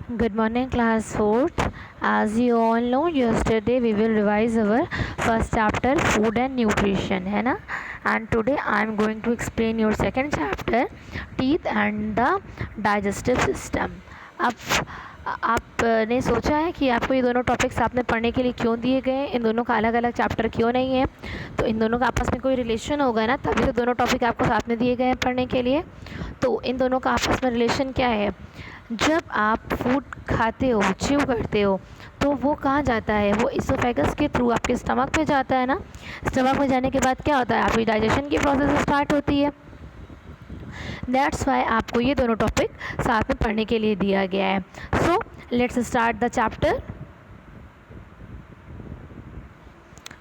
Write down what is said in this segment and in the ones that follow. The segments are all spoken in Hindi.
Good morning, class 4th. As you all know, yesterday we will revise our first chapter, food and nutrition, है ना. And today I am going to explain your second chapter, teeth and the digestive system. अब आपने सोचा है कि आपको ये दोनों टॉपिक्स आपने पढ़ने के लिए क्यों दिए गए हैं, इन दोनों का अलग अलग चैप्टर क्यों नहीं है. तो इन दोनों का आपस में कोई रिलेशन होगा ना, तभी तो दोनों टॉपिक आपको साथ में दिए गए हैं पढ़ने के लिए. तो इन दोनों का आपस में रिलेशन क्या है. जब आप फूड खाते हो, च्यू करते हो, तो वो कहाँ जाता है, वो इसोफेगस के थ्रू आपके स्टमक में जाता है ना. स्टमक में जाने के बाद क्या होता है, आपकी डाइजेशन की प्रोसेस स्टार्ट होती है. दैट्स वाई आपको ये दोनों टॉपिक साथ में पढ़ने के लिए दिया गया है. So let's start the chapter.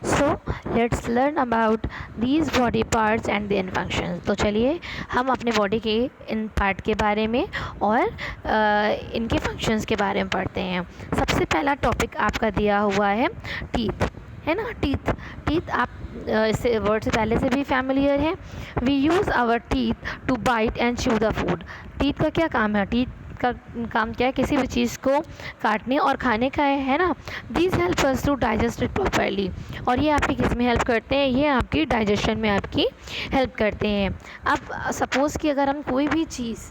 So let's learn about these body parts and their functions. तो चलिए हम अपने बॉडी के इन पार्ट के बारे में और इनके फंक्शंस के बारे में पढ़ते हैं. सबसे पहला टॉपिक आपका दिया हुआ है टीथ, है ना. टीथ टीथ आप इससे वर्ड से पहले से भी फैमिलियर हैं. We use our teeth to bite and chew the food. Teeth का क्या काम है, टीथ का काम क्या है, किसी भी चीज़ को काटने और खाने का है ना. These help us to digest it properly. और ये आपकी किस में हेल्प करते हैं, ये आपकी डाइजेशन में आपकी हेल्प करते हैं. अब सपोज़ कि अगर हम कोई भी चीज़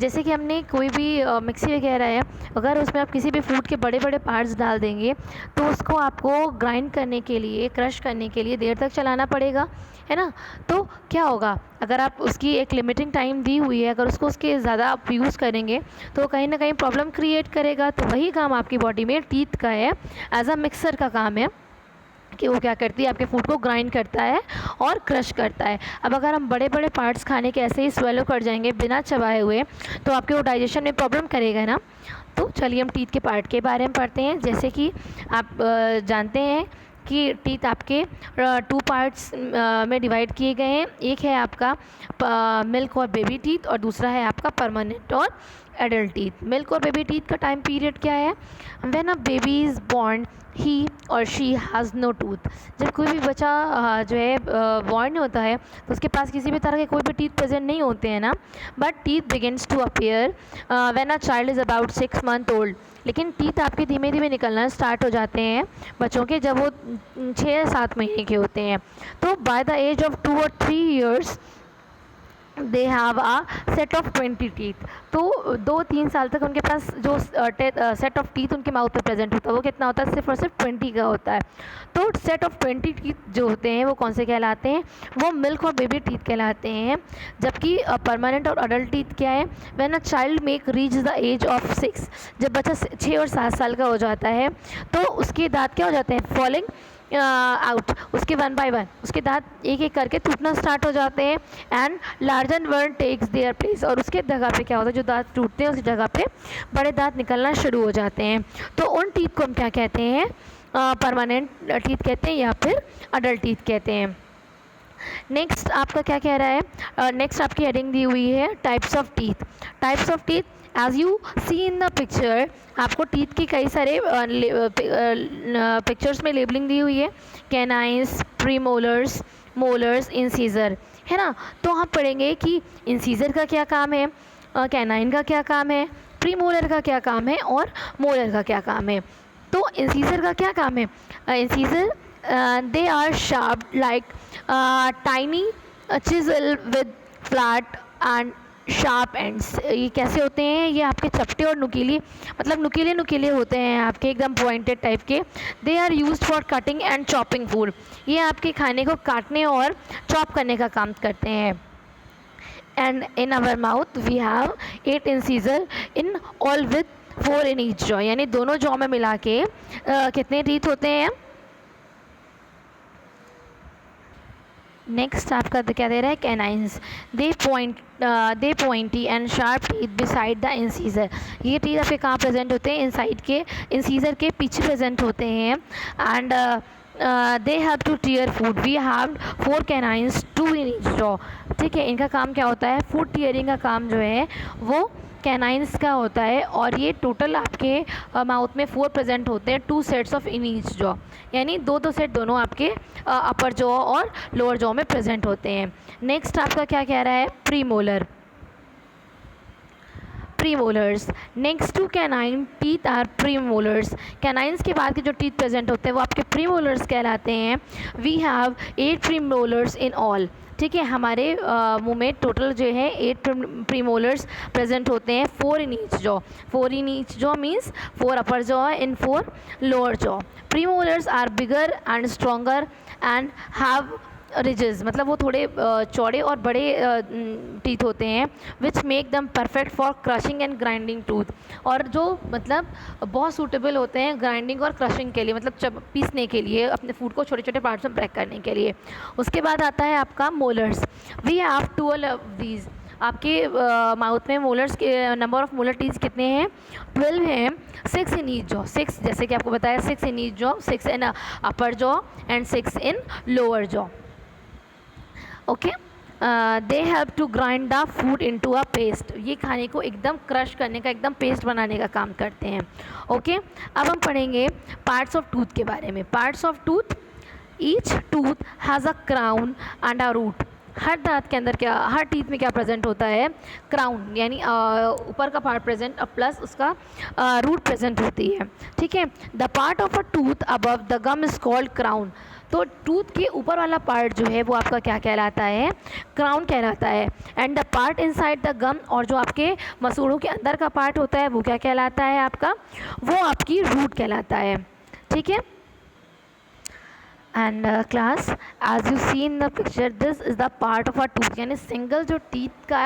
जैसे कि हमने कोई भी मिक्सी वगैरह है, अगर उसमें आप किसी भी फूड के बड़े बड़े पार्ट्स डाल देंगे तो उसको आपको ग्राइंड करने के लिए, क्रश करने के लिए देर तक चलाना पड़ेगा, है ना. तो क्या होगा, अगर आप उसकी एक लिमिटिंग टाइम दी हुई है, अगर उसको उसके ज़्यादा आप यूज़ करेंगे तो कहीं ना कहीं प्रॉब्लम क्रिएट करेगा. तो वही काम आपकी बॉडी में टीथ का है, एज अ मिक्सर का काम है कि वो क्या करती है, आपके फूड को ग्राइंड करता है और क्रश करता है. अब अगर हम बड़े बड़े पार्ट्स खाने के ऐसे ही स्वेलो कर जाएंगे बिना चबाए हुए, तो आपके वो डाइजेशन में प्रॉब्लम करेगा ना. तो चलिए हम टीथ के पार्ट के बारे में पढ़ते हैं. जैसे कि आप जानते हैं कि टीथ आपके 2 पार्ट्स में डिवाइड किए गए हैं. एक है आपका मिल्क और बेबी टीथ, और दूसरा है आपका परमानेंट और एडल्ट टीथ. मिल्क और बेबी टीथ का टाइम पीरियड क्या है, when a baby is born ही और शी हैज़ नो टूथ. जब कोई भी बच्चा जो है बॉर्न होता है तो उसके पास किसी भी तरह के कोई भी टीथ प्रेजेंट नहीं होते हैं ना. But teeth begins to appear when a child is about 6 month old. लेकिन टीथ आपके धीमे धीमे निकलना स्टार्ट हो जाते हैं बच्चों के जब वो 6 या 7 महीने के होते हैं. तो बाय द एज ऑफ 2 और 3 years they have a set of 20 teeth. तो 2-3 साल तक उनके पास जो सेट ऑफ टीथ उनके माउथ पे प्रेजेंट होता है वो कितना होता है, सिर्फ और सिर्फ 20 का होता है. तो सेट ऑफ 20 टीथ जो होते हैं वो कौन से कहलाते हैं, वो मिल्क और बेबी टीथ कहलाते हैं. जबकि परमानेंट और अडल्ट टीथ क्या है, when a child make reach the age of 6. जब बच्चा 6 और 7 साल का हो जाता है तो उसके दांत क्या हो जाते हैं, फॉलिंग आउट. उसके 1 by 1 उसके दांत एक एक करके टूटना स्टार्ट हो जाते हैं. And larger one takes their place. और उसके जगह पे क्या होता है, जो दांत टूटते हैं उस जगह पे बड़े दांत निकलना शुरू हो जाते हैं. तो उन टीथ को हम क्या कहते हैं, परमानेंट टीथ कहते हैं या फिर अडल्ट टीथ कहते हैं. नेक्स्ट आपका क्या कह रहा है, नेक्स्ट आपकी हेडिंग दी हुई है types of teeth. Types of teeth as you see in the picture, आपको टीथ की कई सारे पिक्चर्स में लेबलिंग दी हुई है. कैनाइन्स, प्रीमोलर्स, मोलर्स, इंसीजर, है ना. तो हम पढ़ेंगे कि इंसीजर का क्या काम है, कैनाइन का क्या काम है, प्रीमोलर का क्या काम है और मोलर का क्या काम है. तो इंसीजर का क्या काम है, incisor they are sharp like tiny chisel with flat and sharp ends. ये कैसे होते हैं, ये आपके चपटे और नुकीले, मतलब नुकीले नुकीले होते हैं आपके, एकदम पॉइंटेड टाइप के. They are used for cutting and chopping food. ये आपके खाने को काटने और चॉप करने का काम करते हैं. And in our mouth we have 8 incisor in all with 4 in each jaw. यानी दोनों जॉ में मिला के कितने टीथ होते हैं. नेक्स्ट आपका क्या दे रहा है, canines. They pointy and sharp teeth beside the incisor. ये टीथ आपके कहाँ प्रेजेंट होते हैं, इनसाइड के इंसीजर के पीछे प्रेजेंट होते हैं. And they have to tear food. We have 4 canines 2 in each jaw. ठीक है, इनका काम क्या होता है, फूड टीयरिंग का काम जो है वो कैनाइन्स का होता है. और ये टोटल आपके माउथ में 4 प्रेजेंट होते हैं, 2 sets of in each jaw. यानी 2 सेट दोनों आपके अपर जॉ और लोअर जॉ में प्रेजेंट होते हैं. नेक्स्ट आपका क्या कह रहा है, premolar. Premolars. Next to canine teeth are premolars. Canines के बाद के जो टीथ प्रेजेंट होते हैं वो आपके प्रीमोलर्स कहलाते हैं। We have 8 premolars in all. ठीक है, हमारे मुंह में टोटल जो है 8 प्रीमोलर्स प्रेजेंट होते हैं, 4 in each jaw. 4 in each jaw means 4 upper jaw in 4 lower jaw. Premolars are bigger and stronger and have ridges, मतलब वो थोड़े चौड़े और बड़े टीथ होते हैं, which make them perfect for crushing and grinding tooth, और जो मतलब बहुत सूटेबल होते हैं ग्राइंडिंग और क्रशिंग के लिए, मतलब पीसने के लिए, अपने फूड को छोटे छोटे पार्ट्स में ब्रेक करने के लिए। उसके बाद आता है आपका molars. We have 12 of these. आपके माउथ में मोलर्स के नंबर ऑफ मोलर टीथ कितने हैं? 12 हैं। 6 इन ईच जॉ, 6 जैसे कि आपको बताया, 6 in each jaw, 6 in upper jaw and 6 in lower jaw. Okay, they have to grind the food into a paste. ये खाने को एकदम क्रश करने का, एकदम पेस्ट बनाने का काम करते हैं। ओके, अब हम पढ़ेंगे पार्ट्स ऑफ टूथ के बारे में। Parts of tooth, each tooth has a crown and a root. हर दांत के अंदर क्या, हर टीथ में क्या प्रेजेंट होता है? क्राउन, यानी ऊपर का पार्ट प्रेजेंट, प्लस उसका रूट प्रेजेंट होती है। ठीक है, the part of a tooth above the gum is called crown. तो टूथ के ऊपर वाला पार्ट जो है वो आपका क्या कहलाता है? क्राउन कहलाता है। And the part inside the gum, और जो आपके मसूड़ों के अंदर का पार्ट होता है वो क्या कहलाता है आपका? वो आपकी रूट कहलाता है। ठीक है, and class, as you see in the picture, this is the part of a tooth. यानी सिंगल जो टीथ का,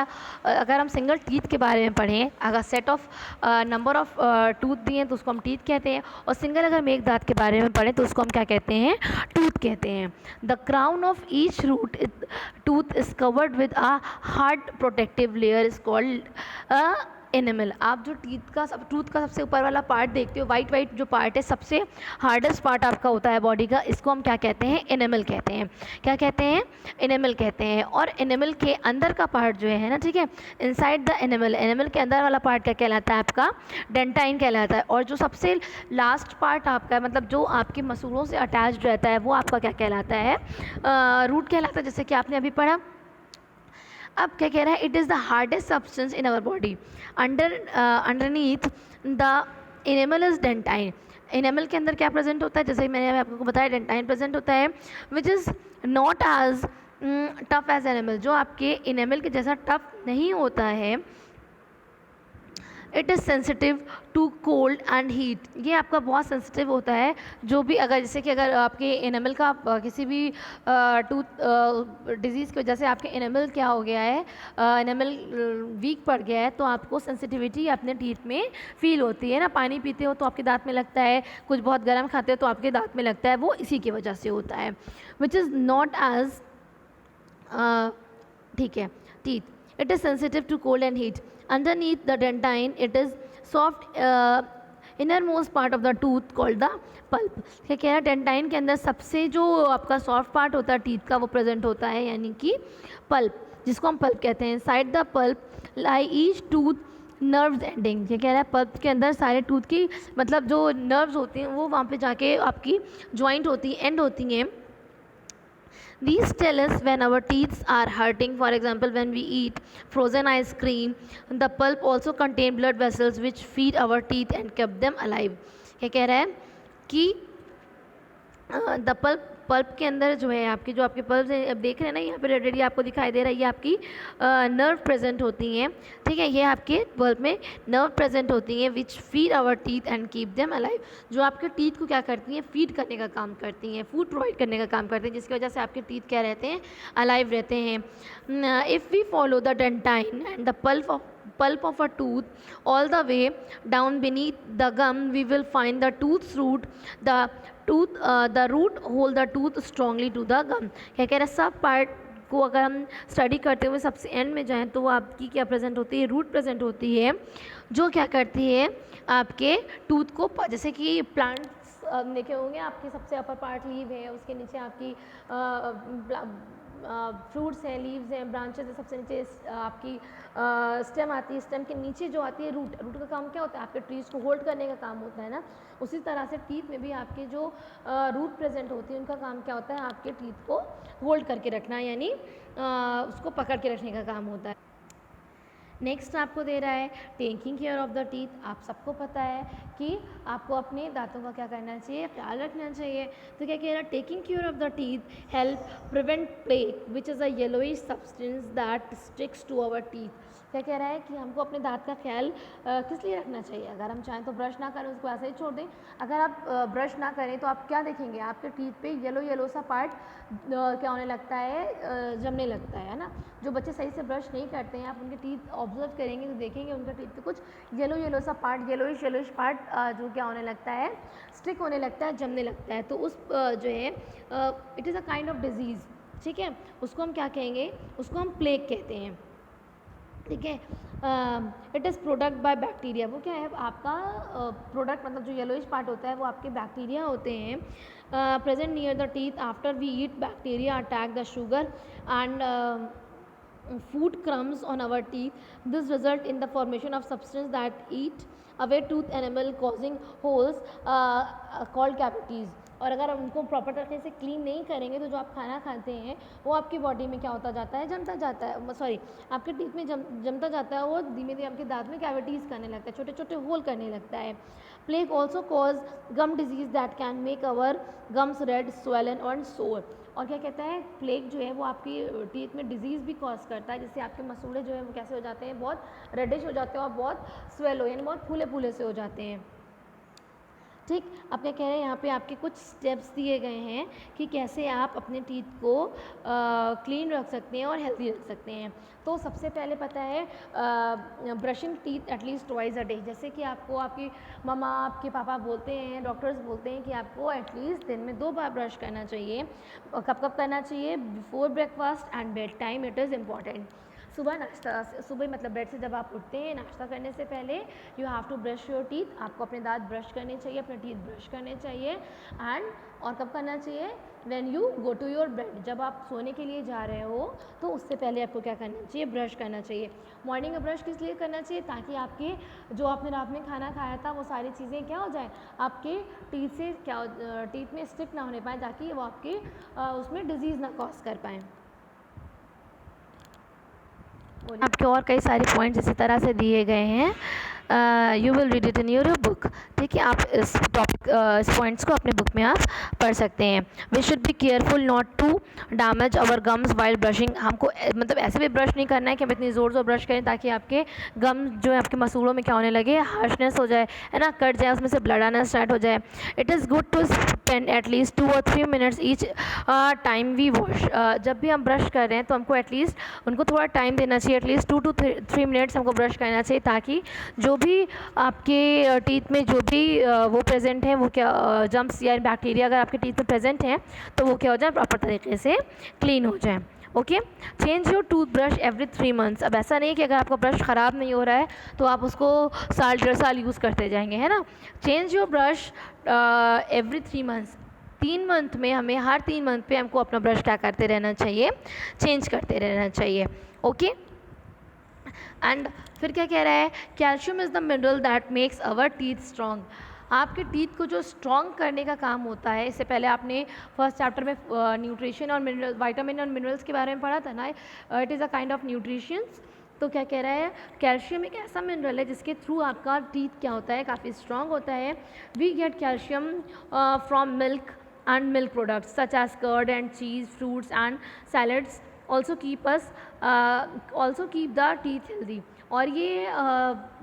अगर हम सिंगल टीथ के बारे में पढ़ें, अगर set of number of tooth दिए तो उसको हम टीथ कहते हैं, और सिंगल अगर हम एक दांत के बारे में पढ़ें तो उसको हम क्या कहते हैं? टूथ कहते हैं। The crown of each root tooth is covered with a hard protective layer is called enamel. आप जो टूथ का सबसे ऊपर वाला पार्ट देखते हो, वाइट वाइट जो पार्ट है, सबसे हार्डेस्ट पार्ट आपका होता है बॉडी का, इसको हम क्या कहते हैं? एनिमल कहते हैं। क्या कहते हैं? एनिमल कहते हैं। और एनिमल के अंदर का पार्ट जो है ना, ठीक है, इनसाइड द एनिमल, एनिमल के अंदर वाला पार्ट क्या कहलाता है आपका? डेंटाइन कहलाता है। और जो सबसे लास्ट पार्ट आपका है, मतलब जो आपके मसूड़ों से अटैच्ड रहता है, वो आपका क्या कहलाता है? रूट कहलाता है, जैसे कि आपने अभी पढ़ा। अब क्या कह रहा है? It is the hardest substance in our body. Underneath the enamel is dentine. Enamel के अंदर क्या प्रेजेंट होता है? जैसे मैंने आपको बताया, डेंटाइन प्रेजेंट होता है, which is not as tough as enamel. जो आपके एनिमल के जैसा टफ नहीं होता है। It is sensitive to cold and heat. ये आपका बहुत सेंसिटिव होता है। जो भी, अगर जैसे कि अगर आपके एनिमल का किसी भी टूथ डिजीज़ की वजह से आपके एनिमल क्या हो गया है, एनिमल वीक पड़ गया है, तो आपको सेंसिटिविटी अपने टीथ में फील होती है ना। पानी पीते हो तो आपके दांत में लगता है, कुछ बहुत गर्म खाते हो तो आपके दांत में लगता है, वो इसी की वजह से होता है। विच इज़ नॉट एज, ठीक है, teeth. It is sensitive to cold and heat. Underneath the dentine, it is soft innermost part of the tooth called the pulp। क्या कह रहा है? डेंटाइन के अंदर सबसे जो आपका सॉफ्ट पार्ट होता है टीथ का, वो प्रेजेंट होता है, यानी कि पल्प, जिसको हम पल्प कहते हैं। Side the pulp lie each tooth nerves ending. क्या कह रहा है? पल्प के अंदर सारे टूथ की, मतलब जो नर्व्स होती हैं वो वहाँ पे जाके आपकी ज्वाइंट होती हैं, एंड होती हैं। These tell us when our teeth are hurting. For example, when we eat frozen ice cream, the pulp also contain blood vessels which feed our teeth and keep them alive। क्या कह रहा है कि द पल्प के अंदर जो है आपकी, जो आपके पल्प है, अब देख रहे हैं ना यहाँ पे रेड आपको दिखाई दे रहा है, ये आपकी नर्व प्रेजेंट होती हैं। ठीक है, ये आपके पल्प में नर्व प्रेजेंट होती हैं, which feed our teeth and keep them alive. जो आपके टीथ को क्या करती हैं? फीड करने का काम करती हैं, फूड प्रोवाइड करने का काम करती हैं, जिसकी वजह से आपके टीथ क्या रहते हैं? अलाइव रहते हैं। If we follow the dentine and the pulp of a tooth all the way down beneath the gum, we will find the tooth's root। The root hold the tooth strongly to the gum। क्या कह रहा है? सब पार्ट को अगर हम स्टडी करते हुए सबसे एंड में जाएं तो आपकी क्या प्रेजेंट होती है? रूट प्रेजेंट होती है, जो क्या करती है? आपके टूथ को, जैसे कि प्लांट्स देखे होंगे, आपके सबसे अपर पार्ट लीव है, उसके नीचे आपकी फ्रूट्स हैं, लीव्स हैं, ब्रांचेस हैं, सबसे नीचे आपकी स्टेम आती है, स्टेम के नीचे जो आती है रूट। रूट का काम क्या होता है? आपके ट्रीज को होल्ड करने का काम होता है ना। उसी तरह से टीथ में भी आपके जो रूट प्रेजेंट होती है, उनका काम क्या होता है? आपके टीथ को होल्ड करके रखना, यानी उसको पकड़ के रखने का काम होता है। नेक्स्ट आपको दे रहा है taking care of the teeth. आप सबको पता है कि आपको अपने दांतों का क्या करना चाहिए, ख्याल रखना चाहिए। तो क्या कह रहा है, taking care of the teeth help prevent plaque which is a yellowish substance that sticks to our teeth. क्या कह रहा है कि हमको अपने दांत का ख्याल किस लिए रखना चाहिए। अगर हम चाहें तो ब्रश ना करें, उसको ऐसे ही छोड़ दें। अगर आप ब्रश ना करें तो आप क्या देखेंगे, आपके टीथ पे येलो येलो सा पार्ट क्या होने लगता है, जमने लगता है ना। जो बच्चे सही से ब्रश नहीं करते हैं, आप उनके टीथ ऑब्जर्व करेंगे तो देखेंगे उनके टीथ पे कुछ येलो येलो सा पार्ट, येलोइश पार्ट जो क्या होने लगता है, स्टिक होने लगता है, जमने लगता है। तो उस जो है it is a kind of disease, ठीक है। उसको हम क्या कहेंगे, उसको हम प्लेग कहते हैं, ठीक है। It is product by bacteria. वो क्या है, आपका प्रोडक्ट मतलब जो येलोइश पार्ट होता है वो आपके बैक्टीरिया होते हैं present near the teeth after we eat. Bacteria attack the sugar and food crumbs on our teeth. This result in the formation of substance that eat away tooth enamel causing holes called cavities. और अगर उनको प्रॉपर तरीके से क्लीन नहीं करेंगे तो जो आप खाना खाते हैं वो आपकी बॉडी में क्या होता जाता है, जमता जाता है, सॉरी आपके टीथ में जमता जाता है, वो धीमे धीमे आपके दांत में कैविटीज़ करने लगता है, छोटे छोटे होल करने लगता है। Plaque also cause gum disease that can make our gums red, swollen और सोर। और क्या कहता है, प्लेग जो है वो आपकी टीथ में डिजीज़ भी कॉज करता है, जिससे आपके मसूड़े जो है वो कैसे हो जाते हैं, बहुत रेडिश हो जाते हैं और बहुत स्वेलो यानी बहुत फूले फूले से हो जाते हैं, ठीक। अब क्या कह रहे हैं, यहाँ पे आपके कुछ स्टेप्स दिए गए हैं कि कैसे आप अपने टीथ को क्लीन रख सकते हैं और हेल्दी रख सकते हैं। तो सबसे पहले पता है brushing teeth at least twice a day. जैसे कि आपको आपकी मम्मा, आपके पापा बोलते हैं, डॉक्टर्स बोलते हैं कि आपको एटलीस्ट दिन में 2 बार ब्रश करना चाहिए। कब कब करना चाहिए, before breakfast and bed time, it is important. सुबह नाश्ता, सुबह मतलब बेड से जब आप उठते हैं नाश्ता करने से पहले you have to brush your teeth. आपको अपने दांत ब्रश करने चाहिए, अपने टीथ ब्रश करने चाहिए। एंड और कब करना चाहिए, when you go to your bed, जब आप सोने के लिए जा रहे हो तो उससे पहले आपको क्या करना चाहिए, ब्रश करना चाहिए। मॉर्निंग में ब्रश किस लिए करना चाहिए, ताकि आपके जो आपने रात में खाना खाया था वो सारी चीज़ें क्या हो जाए, आपके टीथ से क्या टीथ में स्टिक ना होने पाए, ताकि वो आपके उसमें डिजीज़ ना कॉज कर पाएँ। आपके और कई सारे पॉइंट्स इसी तरह से दिए गए हैं, you will read it in your book, ठीक है। आप इस टॉपिक इस पॉइंट्स को अपने बुक में आप पढ़ सकते हैं। We should be careful not to damage our gums while brushing. हमको मतलब ऐसे भी ब्रश नहीं करना है कि हम इतनी ज़ोर से ब्रश करें ताकि आपके गम जो है आपके मसूड़ों में क्या होने लगे, हार्शनेस हो जाए, है ना, कट जाए, उसमें से ब्लड आना स्टार्ट हो जाए। It is good to spend at least 2 और 3 minutes each time we wash. जब भी हम ब्रश कर रहे हैं तो हमको एटलीस्ट उनको थोड़ा टाइम देना चाहिए, एटलीस्ट 2 to 3 मिनट्स हमको ब्रश करना चाहिए, ताकि जो भी आपके टीथ में जो भी वो प्रेजेंट हैं, वो क्या जम्स या बैक्टीरिया अगर आपके टीथ में प्रेजेंट हैं तो वो क्या हो जाए, प्रॉपर तरीके से क्लीन हो जाए। Okay. Change your tooth brush every 3 months. अब ऐसा नहीं कि अगर आपका ब्रश ख़राब नहीं हो रहा है तो आप उसको साल 1.5 साल यूज़ करते जाएंगे, है ना। Change your brush every 3 months. 3 month में हमें, हर 3 मंथ पे हमको अपना ब्रश क्या करते रहना चाहिए, चेंज करते रहना चाहिए। ओके। एंड फिर क्या कह रहा है, calcium is the mineral that makes our teeth strong. आपके टीथ को जो स्ट्रॉन्ग करने का काम होता है, इससे पहले आपने फर्स्ट चैप्टर में न्यूट्रिशन और मिनरल, विटामिन और मिनरल्स के बारे में पढ़ा था ना, it is a kind of nutritions. तो क्या कह रहा है, कैल्शियम एक ऐसा मिनरल है जिसके थ्रू आपका टीथ क्या होता है, काफ़ी स्ट्रॉन्ग होता है। We get calcium from milk and milk products such as curd and cheese, fruits and salads also keep the teeth healthy। और ये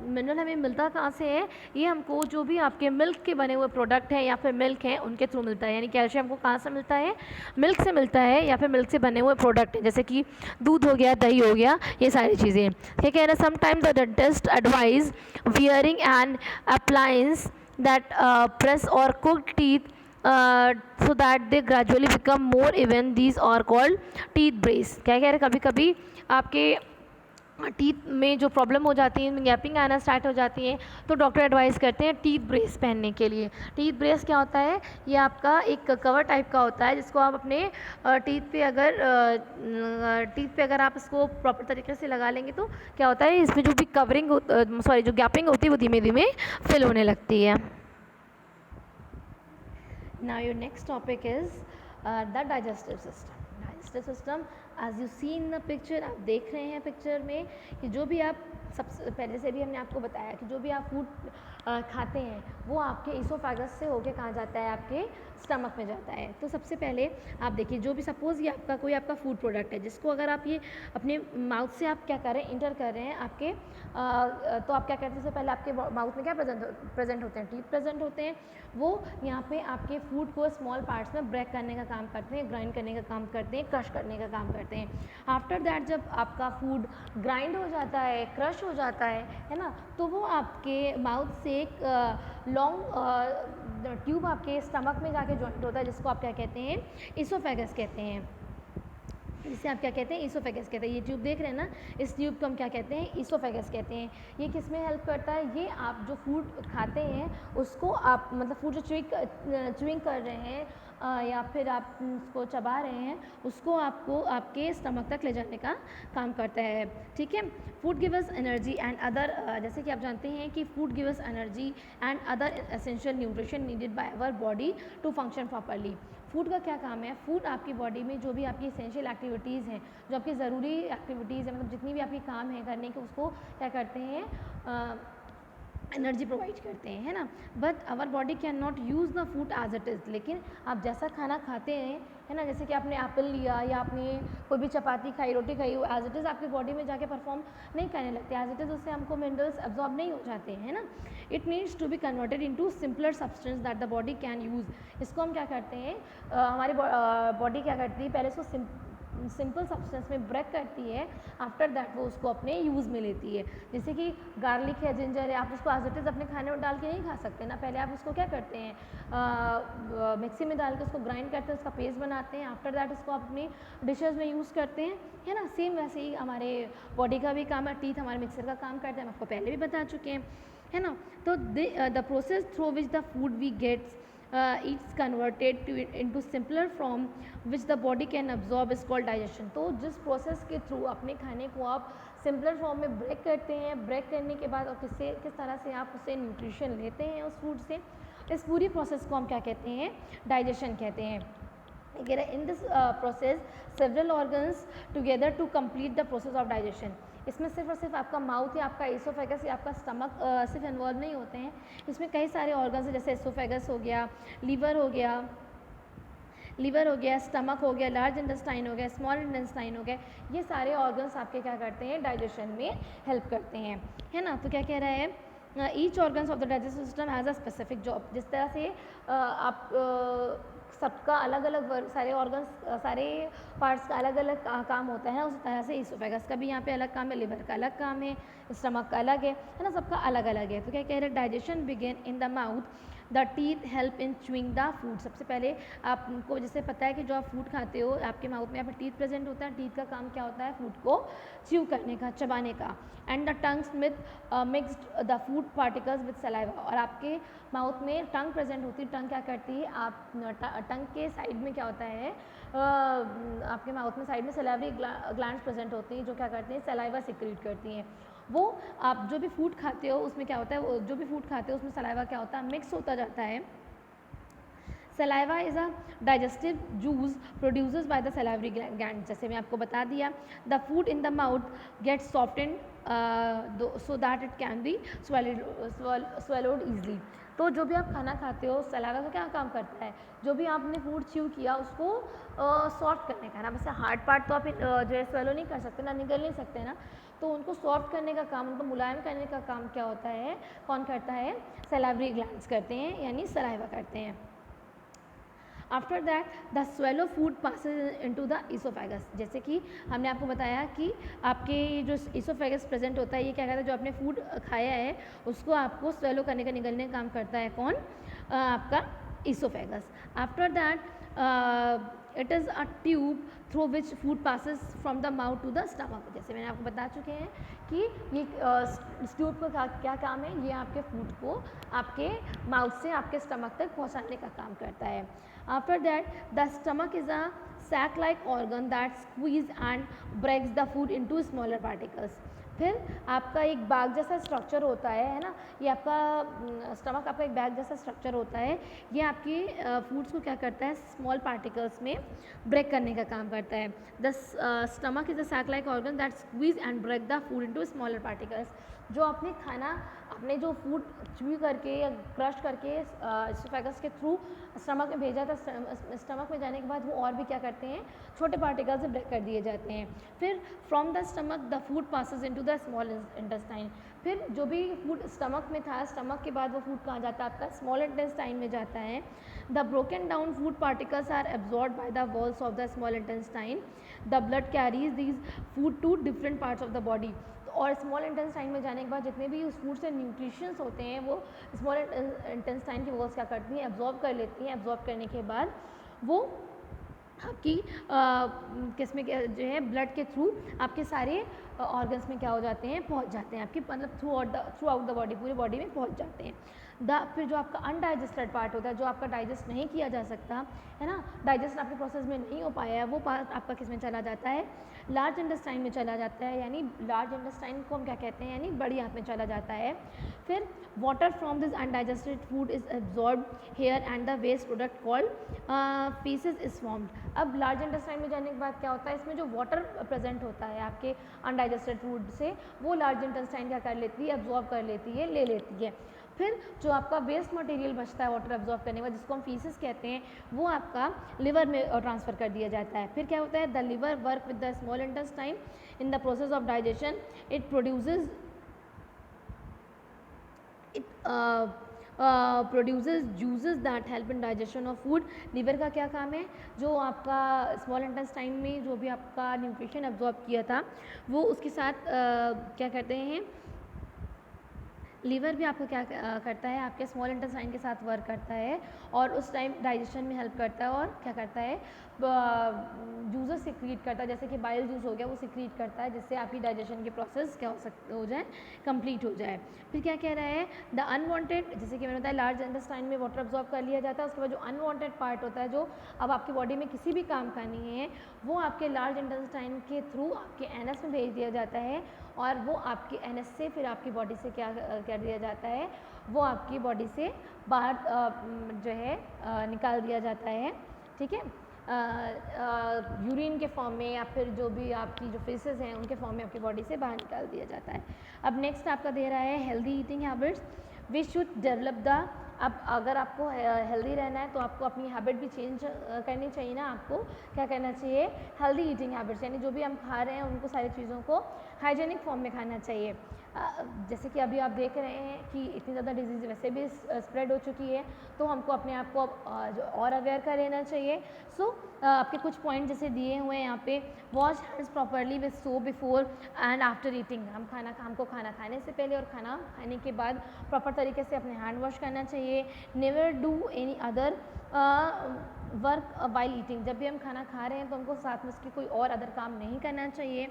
मिनरल हमें मिलता कहाँ से है, ये हमको जो भी आपके मिल्क के बने हुए प्रोडक्ट हैं या फिर मिल्क हैं उनके थ्रू मिलता है। यानी कैल्शियम हमको कहाँ से मिलता है, मिल्क से मिलता है, या फिर मिल्क से बने हुए प्रोडक्ट हैं, जैसे कि दूध हो गया, दही हो गया, ये सारी चीज़ें। क्या कह रहे हैं, sometimes the dentist advise wearing an appliance that press or कुक teeth so that they gradually become more even. These are called teeth brace। क्या कह रहे हैं, कभी कभी आपके टीथ में जो प्रॉब्लम हो जाती है, गैपिंग आना स्टार्ट हो जाती है, तो डॉक्टर एडवाइस करते हैं टीथ ब्रेस पहनने के लिए। टीथ ब्रेस क्या होता है, ये आपका एक कवर टाइप का होता है जिसको आप अपने टीथ पे अगर आप इसको प्रॉपर तरीके से लगा लेंगे तो क्या होता है, इसमें जो भी कवरिंग जो गैपिंग होती है वो धीमे धीमे फिल होने लगती है। Now your next topic is the digestive system. Digestive system as you see in the picture, आप देख रहे हैं पिक्चर में कि जो भी आप सबसे पहले से भी हमने आपको बताया कि जो भी आप फूड खाते हैं वो आपके ईसोफेगस से होके कहाँ जाता है, आपके स्टमक में जाता है। तो सबसे पहले आप देखिए, जो भी सपोज़ ये आपका कोई आपका फूड प्रोडक्ट है जिसको अगर आप ये अपने माउथ से आप क्या कर रहे हैं, इंटर कर रहे हैं आपके तो आप क्या करते हैं, सबसे पहले आपके माउथ में क्या प्रेजेंट होते हैं, टीथ प्रेजेंट होते हैं। वो यहाँ पे आपके फूड को स्मॉल पार्ट्स में ब्रेक करने का काम करते हैं, ग्राइंड करने का काम करते हैं, क्रश करने का काम करते हैं। आफ्टर दैट जब आपका फूड ग्राइंड हो जाता है, क्रश हो जाता है ना, तो वो आपके माउथ से एक लॉन्ग ट्यूब आपके स्टमक में जाके जॉइंट होता है, जिसको आप क्या कहते हैं, ईसोफेगस कहते हैं। जिसे आप क्या कहते हैं, ईसोफेगस कहते हैं। ये ट्यूब देख रहे हैं ना, इस ट्यूब को हम क्या कहते हैं, ईसोफेगस कहते हैं। ये किस में हेल्प करता है, ये आप जो फूड खाते हैं उसको आप मतलब फूड जो च्यूइंग कर रहे हैं या फिर आप उसको चबा रहे हैं, उसको आपको आपके स्टमक तक ले जाने का काम करता है। ठीक है, food give us energy and other, जैसे कि आप जानते हैं कि food give us energy and other essential nutrition needed by our body to function properly. Food का क्या काम है, फूड आपकी बॉडी में जो भी आपकी एसेंशियल एक्टिविटीज़ हैं, जो आपकी ज़रूरी एक्टिविटीज़ हैं, मतलब जितनी भी आपकी काम है करने के, उसको क्या करते हैं, एनर्जी प्रोवाइड करते हैं, है ना। But our body can not use the food as it is. लेकिन आप जैसा खाना खाते हैं, है ना, जैसे कि आपने एप्पल लिया या आपने कोई भी चपाती खाई, रोटी खाई, वो एज इट इज़ आपकी बॉडी में जाके परफॉर्म नहीं करने लगते, एज इट इज़ उससे हमको मिनरल्स एब्जॉर्ब नहीं हो जाते हैं, है ना। It needs to be converted into simpler substance that the body can use. इसको हम क्या करते हैं, हमारी बॉडी क्या करती है, पहले इसको सिंपल सब्सटेंस में ब्रेक करती है, आफ्टर दैट वो उसको अपने यूज़ में लेती है। जैसे कि गार्लिक है, जिंजर है, आप उसको एज इट इज़ अपने खाने में डाल के नहीं खा सकते ना, पहले आप उसको क्या करते हैं, मिक्सी में डाल के उसको ग्राइंड करते हैं, उसका पेस्ट बनाते हैं, आफ्टर दैट उसको आप अपनी डिशेज़ में यूज़ करते हैं, है ना। सेम वैसे ही हमारे बॉडी का भी काम है, टीथ हमारे मिक्सर का काम करते हैं, हम आपको पहले भी बता चुके हैं, है ना। तो the process through which the food we gets it's converted to into simpler form which the body can absorb is called digestion। तो जिस प्रोसेस के थ्रू अपने खाने को आप सिंपलर फॉर्म में ब्रेक करते हैं, ब्रेक करने के बाद और किस तरह से आप उससे न्यूट्रिशन लेते हैं उस फूड से, इस पूरी प्रोसेस को हम क्या कहते हैं, डाइजेशन कहते हैं। In this process several organs together to complete the process of digestion। इसमें सिर्फ और सिर्फ आपका माउथ या आपका एसोफेगस या आपका स्टमक सिर्फ इन्वॉल्व नहीं होते हैं, इसमें कई सारे ऑर्गन्स हैं, जैसे एसोफेगस हो गया, लीवर हो गया, स्टमक हो गया, लार्ज इंटेस्टाइन हो गया, स्मॉल इंटेस्टाइन हो गया। ये सारे ऑर्गन्स आपके क्या करते हैं, डाइजेशन में हेल्प करते हैं, है ना। तो क्या कह रहा है, each organs of the digestive system has a specific job. जिस तरह से आप सबका अलग अलग सारे ऑर्गन्स, सारे पार्ट्स का अलग अलग काम होता है, उसी तरह से ईसोफेगस का भी यहाँ पे अलग काम है, लिवर का अलग काम है, स्टमक का अलग है ना, सबका अलग अलग है। तो क्या कह रहे हैं, digestion begin in the mouth, the teeth help in chewing the food. सबसे पहले आपको जैसे पता है कि जो आप फूड खाते हो, आपके माउथ में यहाँ पे टीथ प्रेजेंट होता है, टीथ का काम क्या होता है, फूड को च्यू करने का, चबाने का। And the tongues with mixed the food particles with saliva. और आपके माउथ में टंग प्रेजेंट होती है, टंग क्या करती है, आप टंग के साइड में क्या होता है, आपके माउथ में साइड में सलाइवरी ग्लैंड्स प्रेजेंट होती हैं, जो क्या करती हैं, सलाइवा सिक्रीट करती हैं। वो आप जो भी फूड खाते हो उसमें क्या होता है, जो भी फूड खाते हो उसमें सलाइवा क्या होता है, मिक्स होता जाता है। Saliva is a digestive juice produces by the salivary gland. जैसे मैं आपको बता दिया, the food in the mouth gets softened so that it can be swallowed easily। तो जो भी आप खाना खाते हो, सलाइवा का क्या काम करता है, जो भी आपने फूड च्यू किया उसको सॉफ्ट करने का ना, वैसे हार्ड पार्ट तो आप जो है स्वेलो नहीं कर सकते ना, निगल नहीं सकते ना, तो उनको सॉफ्ट करने का काम, उनको मुलायम करने का काम क्या होता है, कौन करता है, सलाइवरी ग्लैंड्स करते हैं, यानी सलाइवा करते हैं। After that the swallow food passes into the oesophagus. जैसे कि हमने आपको बताया कि आपके जो ईसोफेगस प्रेजेंट होता है, ये क्या कहता है, जो आपने फूड खाया है उसको आपको स्वेलो करने का, निगलने का काम करता है कौन, आपका oesophagus. After that it is a tube through which food passes from the mouth to the stomach. जैसे मैंने आपको बता चुके हैं कि ये इस ट्यूब का क्या काम है, ये आपके फूड को आपके माउथ से आपके स्टमक तक पहुंचाने का काम करता है। After that the stomach is a sac like organ that squeeze and breaks the food into smaller particles। फिर आपका एक बैग जैसा स्ट्रक्चर होता है ना, ये आपका स्टमक आपका एक बैग जैसा स्ट्रक्चर होता है। ये आपकी फूड्स को क्या करता है, स्मॉल पार्टिकल्स में ब्रेक करने का काम करता है। The stomach is a sac like organ that squeeze and break the food into smaller particles. जो आपने खाना, आपने जो फूड च्यू करके या क्रश करके एसोफेगस के थ्रू स्टमक में भेजा था, स्टमक में जाने के बाद वो और भी क्या करते हैं, छोटे पार्टिकल्स से ब्रेक कर दिए जाते हैं। फिर from the stomach the food passes into the small intestine. फिर जो भी फूड स्टमक में था, स्टमक के बाद वो फूड कहाँ जाता है, आपका स्मॉल इंटेस्टाइन में जाता है। The broken down food particles are absorb by the walls of the small intestine. The blood carries these food to different parts of the body. और स्मॉल इंटेस्टाइन में जाने के बाद जितने भी उस फूड से न्यूट्रिशंस होते हैं वो स्मॉल इंटेस्टाइन की वॉल्स क्या करती हैं, एब्जॉर्ब कर लेती हैं। एब्जॉर्ब करने के बाद वो आपकी किसमें जो है ब्लड के थ्रू आपके सारे ऑर्गन्स में क्या हो जाते हैं, पहुंच जाते हैं, आपकी मतलब थ्रू आउट द बॉडी, पूरी बॉडी में पहुंच जाते हैं। फिर जो आपका अनडाइजेस्टेड पार्ट होता है, जो आपका डाइजेस्ट नहीं किया जा सकता है ना, डाइजेस्ट आपके प्रोसेस में नहीं हो पाया है, वो पार्ट आपका किस में चला जाता है, लार्ज इंटेस्टाइन में चला जाता है। यानी लार्ज इंटेस्टाइन को हम क्या कहते हैं, यानी बड़ी आंत में चला जाता है। फिर water from this undigested food is absorb here and the waste product called faeces is formed. अब लार्ज इंटेस्टाइन में जाने के बाद क्या होता है, इसमें जो वाटर प्रेजेंट होता है आपके अनडाइजेस्टेड फूड से, वो लार्ज इंटेस्टाइन क्या कर लेती है, एब्जॉर्ब कर लेती है, ले लेती है। फिर जो आपका वेस्ट मटेरियल बचता है वाटर एब्जॉर्ब करने के बाद, जिसको हम फीसेस कहते हैं, वो आपका लिवर में ट्रांसफ़र कर दिया जाता है। फिर क्या होता है, the liver work with the small intestine in the process of digestion. It produces juices that help in digestion of food. Liver का क्या काम है, जो आपका स्मॉल इंटेस्टाइन में जो भी आपका न्यूट्रिशन एब्जॉर्ब किया था, वो उसके साथ क्या करते हैं, लीवर भी आपको क्या करता है, आपके स्मॉल इंटेस्टाइन के साथ वर्क करता है और उस टाइम डाइजेशन में हेल्प करता है। और क्या करता है, जूसेस सिक्रीट करता है, जैसे कि बाइल जूस हो गया, वो सिक्रीट करता है, जिससे आपकी डाइजेशन के प्रोसेस क्या हो जाए, कंप्लीट हो जाए। फिर क्या कह रहा है, द अनवांटेड, जैसे कि मैंने बताया लार्ज इंटेस्टाइन में वाटर अब्जॉर्ब कर लिया जाता है, उसके बाद जो अनवांटेड पार्ट होता है, जो अब आपकी बॉडी में किसी भी काम का नहीं है, वो आपके लार्ज इंटेस्टाइन के थ्रू आपके एनएस में भेज दिया जाता है। और वो आपके एनएस से फिर आपकी बॉडी से क्या कर दिया जाता है, वो आपकी बॉडी से बाहर जो है निकाल दिया जाता है। ठीक है, यूरिन के फॉर्म में या फिर जो भी आपकी जो फेसेस हैं उनके फॉर्म में आपकी बॉडी से बाहर निकाल दिया जाता है। अब नेक्स्ट आपका दे रहा है healthy eating habits we should develop the. अब अगर आपको हेल्दी रहना है तो आपको अपनी हैबिट भी चेंज करनी चाहिए ना, आपको क्या करना चाहिए, हेल्दी ईटिंग हैबिट्स, यानी जो भी हम खा रहे हैं उनको सारी चीज़ों को हाइजेनिक फॉर्म में खाना चाहिए। जैसे कि अभी आप देख रहे हैं कि इतनी ज़्यादा डिजीज़ वैसे भी स्प्रेड हो चुकी है, तो हमको अपने आप को और अवेयर कर लेना चाहिए। सो आपके कुछ पॉइंट जैसे दिए हुए हैं यहाँ पे, wash hands properly with soap before and after eating. हमको खाना खाने से पहले और खाना खाने के बाद प्रॉपर तरीके से अपने हैंड वॉश करना चाहिए। Never do any other work while eating. जब भी हम खाना खा रहे हैं तो हमको साथ में उसके कोई और अदर काम नहीं करना चाहिए।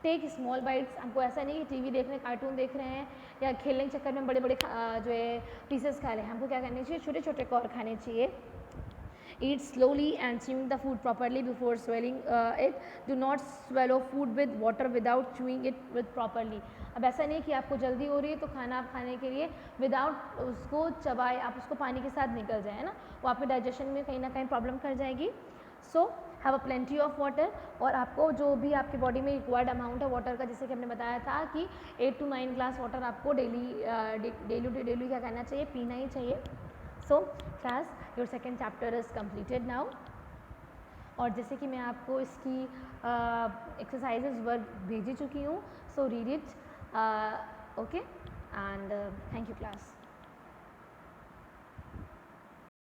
टेक स्मॉल बाइट्स, हमको ऐसा नहीं कि टीवी देख रहे हैं, कार्टून देख रहे हैं या खेलने के चक्कर में बड़े बड़े जो है पीसेस खा रहे हैं, हमको क्या करना चाहिए, छोटे छोटे कौर खाने चाहिए। Eat slowly and chewing the food properly before swallowing it. Do not swallow food with water without chewing it with properly. अब ऐसा नहीं कि आपको जल्दी हो रही है तो खाना आप खाने के लिए विदाउट उसको चबाए आप उसको पानी के साथ निकल जाए ना, वो आपके डाइजेशन में कहीं ना कहीं प्रॉब्लम कर जाएगी। So have a plenty of water, और आपको जो भी आपकी बॉडी में रिक्वायर्ड अमाउंट है वाटर का, जैसे कि हमने बताया था कि 8 to 9 ग्लास वाटर आपको डेली क्या करना चाहिए, पीना ही चाहिए। So class, your second chapter is completed now. और जैसे कि मैं आपको इसकी एक्सरसाइजेज वर्क भेज चुकी हूँ, so read it, okay, and thank you class.